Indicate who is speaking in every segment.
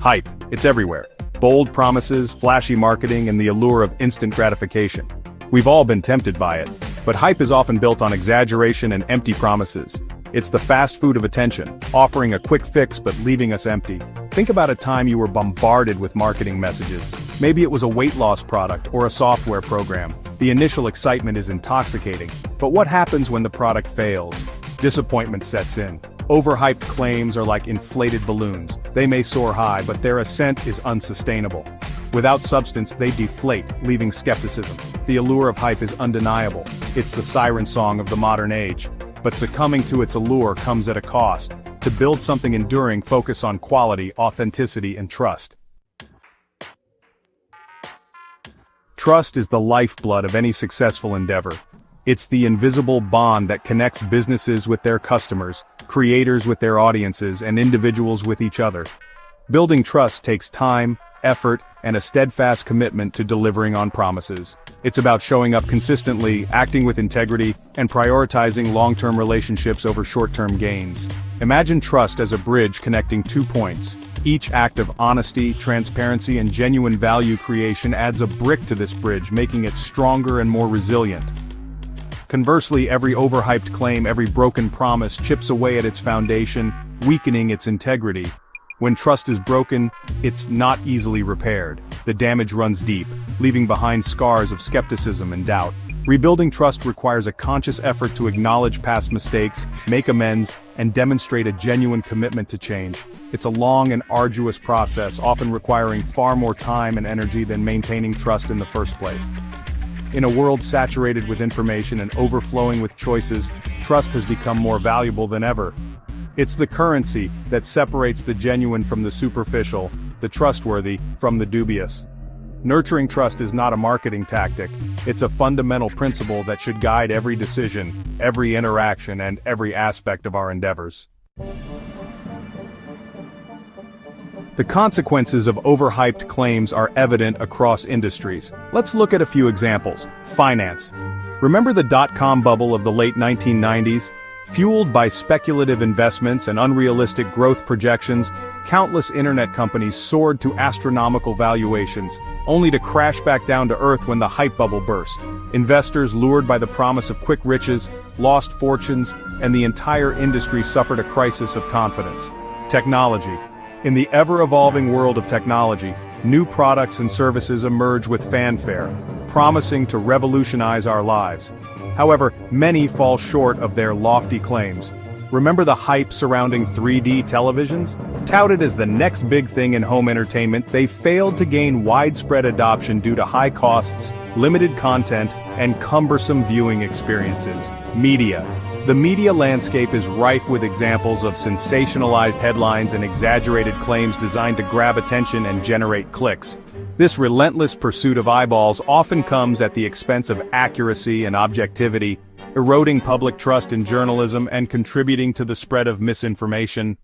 Speaker 1: Hype, it's everywhere. Bold promises, flashy marketing, and the allure of instant gratification. We've all been tempted by it, but hype is often built on exaggeration and empty promises. It's the fast food of attention, offering a quick fix but leaving us empty. Think about a time you were bombarded with marketing messages. Maybe it was a weight loss product or a software program. The initial excitement is intoxicating, but what happens when the product fails? Disappointment sets in. Overhyped claims are like inflated balloons. They may soar high, but their ascent is unsustainable. Without substance, they deflate, leaving skepticism. The allure of hype is undeniable. It's the siren song of the modern age. But succumbing to its allure comes at a cost. To build something enduring, focus on quality, authenticity, and trust. Trust is the lifeblood of any successful endeavor. It's the invisible bond that connects businesses with their customers, creators with their audiences, and individuals with each other. Building trust takes time, effort, and a steadfast commitment to delivering on promises. It's about showing up consistently, acting with integrity, and prioritizing long-term relationships over short-term gains. Imagine trust as a bridge connecting 2 points. Each act of honesty, transparency, and genuine value creation adds a brick to this bridge, making it stronger and more resilient. Conversely, every overhyped claim, every broken promise chips away at its foundation, weakening its integrity. When trust is broken, it's not easily repaired. The damage runs deep, leaving behind scars of skepticism and doubt. Rebuilding trust requires a conscious effort to acknowledge past mistakes, make amends, and demonstrate a genuine commitment to change. It's a long and arduous process, often requiring far more time and energy than maintaining trust in the first place. In a world saturated with information and overflowing with choices, trust has become more valuable than ever. It's the currency that separates the genuine from the superficial, the trustworthy from the dubious. Nurturing trust is not a marketing tactic, it's a fundamental principle that should guide every decision, every interaction, and every aspect of our endeavors. The consequences of overhyped claims are evident across industries. Let's look at a few examples. Finance. Remember the dot-com bubble of the late 1990s? Fueled by speculative investments and unrealistic growth projections, countless internet companies soared to astronomical valuations, only to crash back down to earth when the hype bubble burst. Investors, lured by the promise of quick riches, lost fortunes, and the entire industry suffered a crisis of confidence. Technology. In the ever-evolving world of technology, new products and services emerge with fanfare, promising to revolutionize our lives. However, many fall short of their lofty claims. Remember the hype surrounding 3D televisions? Touted as the next big thing in home entertainment, they failed to gain widespread adoption due to high costs, limited content, and cumbersome viewing experiences. Media. The media landscape is rife with examples of sensationalized headlines and exaggerated claims designed to grab attention and generate clicks. This relentless pursuit of eyeballs often comes at the expense of accuracy and objectivity, eroding public trust in journalism and contributing to the spread of misinformation.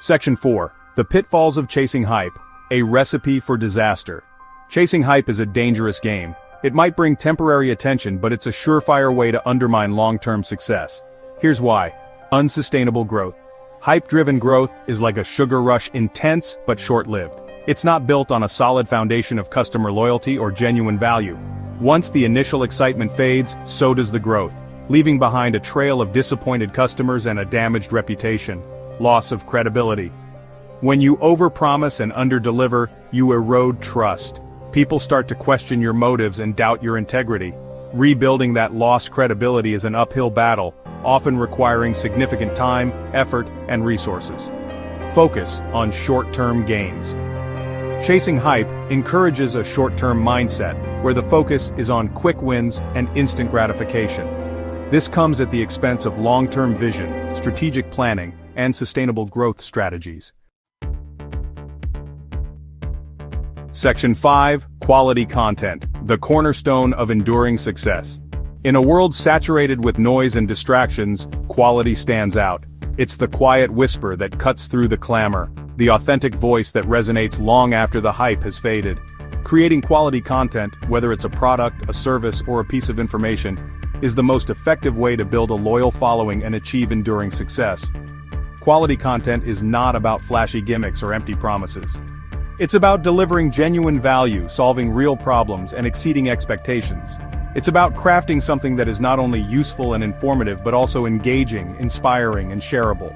Speaker 1: Section 4. The pitfalls of chasing hype, a recipe for disaster. Chasing hype is a dangerous game. It might bring temporary attention, but it's a surefire way to undermine long-term success. Here's why. Unsustainable growth. Hype-driven growth is like a sugar rush, intense but short-lived. It's not built on a solid foundation of customer loyalty or genuine value. Once the initial excitement fades, so does the growth, leaving behind a trail of disappointed customers and a damaged reputation. Loss of credibility. When you overpromise and underdeliver, you erode trust. People start to question your motives and doubt your integrity. Rebuilding that lost credibility is an uphill battle, often requiring significant time, effort, and resources. Focus on short-term gains. Chasing hype encourages a short-term mindset, where the focus is on quick wins and instant gratification. This comes at the expense of long-term vision, strategic planning, and sustainable growth strategies. Section 5. Quality content, the cornerstone of enduring success. In a world saturated with noise and distractions, quality stands out. It's the quiet whisper that cuts through the clamor, the authentic voice that resonates long after the hype has faded. Creating quality content, whether it's a product, a service, or a piece of information, is the most effective way to build a loyal following and achieve enduring success. Quality content is not about flashy gimmicks or empty promises. It's about delivering genuine value, solving real problems, and exceeding expectations. It's about crafting something that is not only useful and informative but also engaging, inspiring, and shareable.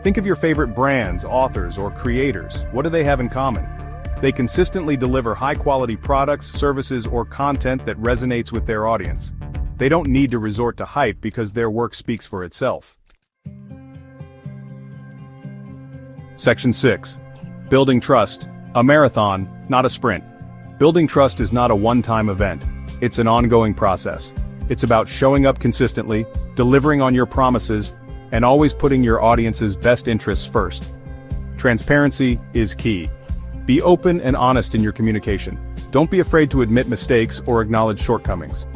Speaker 1: Think of your favorite brands, authors, or creators. What do they have in common? They consistently deliver high-quality products, services, or content that resonates with their audience. They don't need to resort to hype because their work speaks for itself. Section 6. Building trust. A marathon, not a sprint. Building trust is not a one-time event. It's an ongoing process. It's about showing up consistently, delivering on your promises, and always putting your audience's best interests first. Transparency is key. Be open and honest in your communication. Don't be afraid to admit mistakes or acknowledge shortcomings.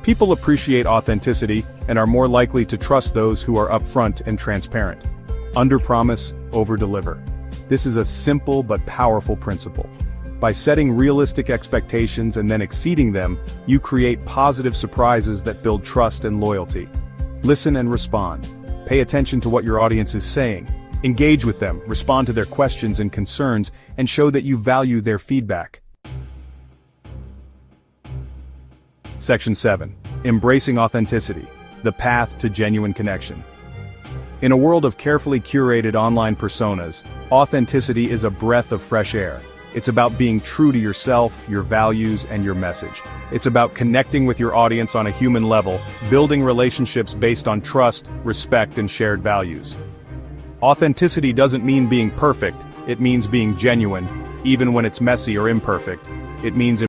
Speaker 1: People appreciate authenticity and are more likely to trust those who are upfront and transparent. Under-promise, over-deliver. This is a simple but powerful principle. By setting realistic expectations and then exceeding them, you create positive surprises that build trust and loyalty. Listen and respond. Pay attention to what your audience is saying. Engage with them, respond to their questions and concerns, and show that you value their feedback. Section 7. Embracing authenticity. The path to genuine connection. In a world of carefully curated online personas, authenticity is a breath of fresh air. It's about being true to yourself, your values, and your message. It's about connecting with your audience on a human level, building relationships based on trust, respect, and shared values. Authenticity doesn't mean being perfect, it means being genuine, even when it's messy or imperfect. It means